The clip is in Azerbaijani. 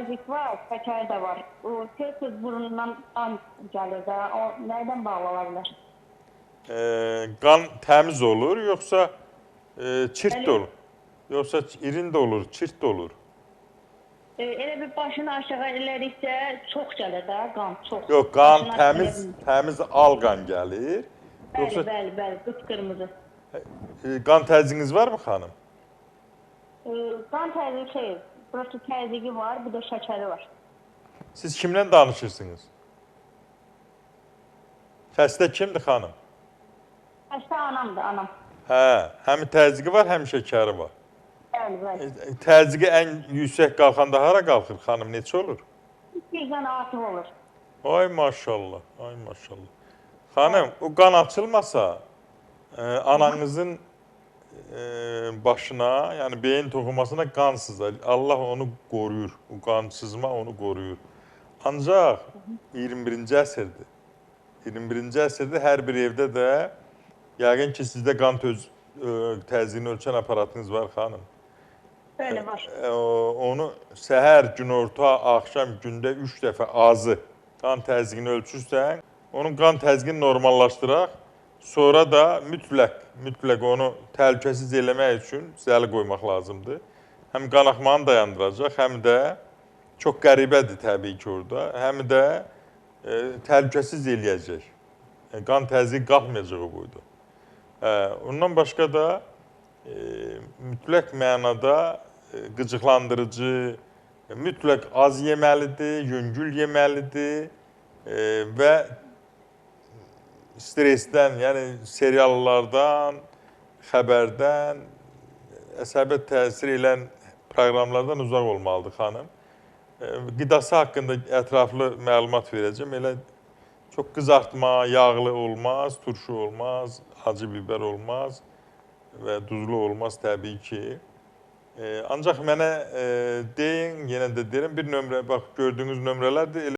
təzyiq var, şəkər də var. O tez-tez burundan qan gəlir də. O nədən bağlı ola bilər? Qan təmiz olur, yoxsa çirt Bəli. də olur? Yoxsa irin də olur, çirt də olur? Elə bir başını aşağı elədikcə çox gəlir də, qan çox. Yox, qan Başını aşağı təmiz, elədim. təmiz al qan gəlir. Bəli, Yoxsa bəli, qıpqırmızı. qan təzyiqiniz varmı xanım? Qan təzyiqi şey, prosta təzyiqi var, bir də şəkəri var. Siz kimlə danışırsınız? Xəstə kimdir xanım? Xəstə anamdır, anam. Hə, həm təzyiqi var, həm şəkəri var. Bəli, bəli. Təzyiqi ən yüksək qalxanda hara qalxır xanım, neçə olur? Birdən artıq olur. Ay maşallah, ay maşallah. Xanım, o qan açılmasa, ananızın başına, yəni beyin toxumasına qan sızar. Allah onu qoruyur, o qan sızma onu qoruyur. Ancaq 21-ci əsrdir. 21-ci əsrdə hər bir evdə də, yəqin ki, sizdə qan təzyiqini ölçən aparatınız var xanım. Bəli, var. Onu səhər, günorta, axşam, gündə 3 dəfə azı qan təzyiqini ölçürsən, onun qan təzyiqini normallaşdıraq, sonra da mütləq onu təhlükəsiz eləmək üçün zəli qoymaq lazımdır. Həm qanaxmanı dayandıracaq, həm də çox qəribədir təbii ki orada, həm də təhlükəsiz eləyəcək. Qan təzyiqi qalxmayacaq o boyda. Ondan başqa da mütləq mənada qıcıqlandırıcı, mütləq az yeməlidir, yüngül yeməlidir və stresdən, yəni seriallardan, xəbərdən, əsəbət təsir edən proqramlardan uzaq olmalıdır xanım. Qidası haqqında ətraflı məlumat verəcəm. Elə çox qızartma, yağlı olmaz, turşu olmaz, acı biber olmaz və duzlu olmaz təbii ki. Ancaq mənə deyin, yenə də deyirəm, bir nömrə, bax gördüyünüz nömrələrdir.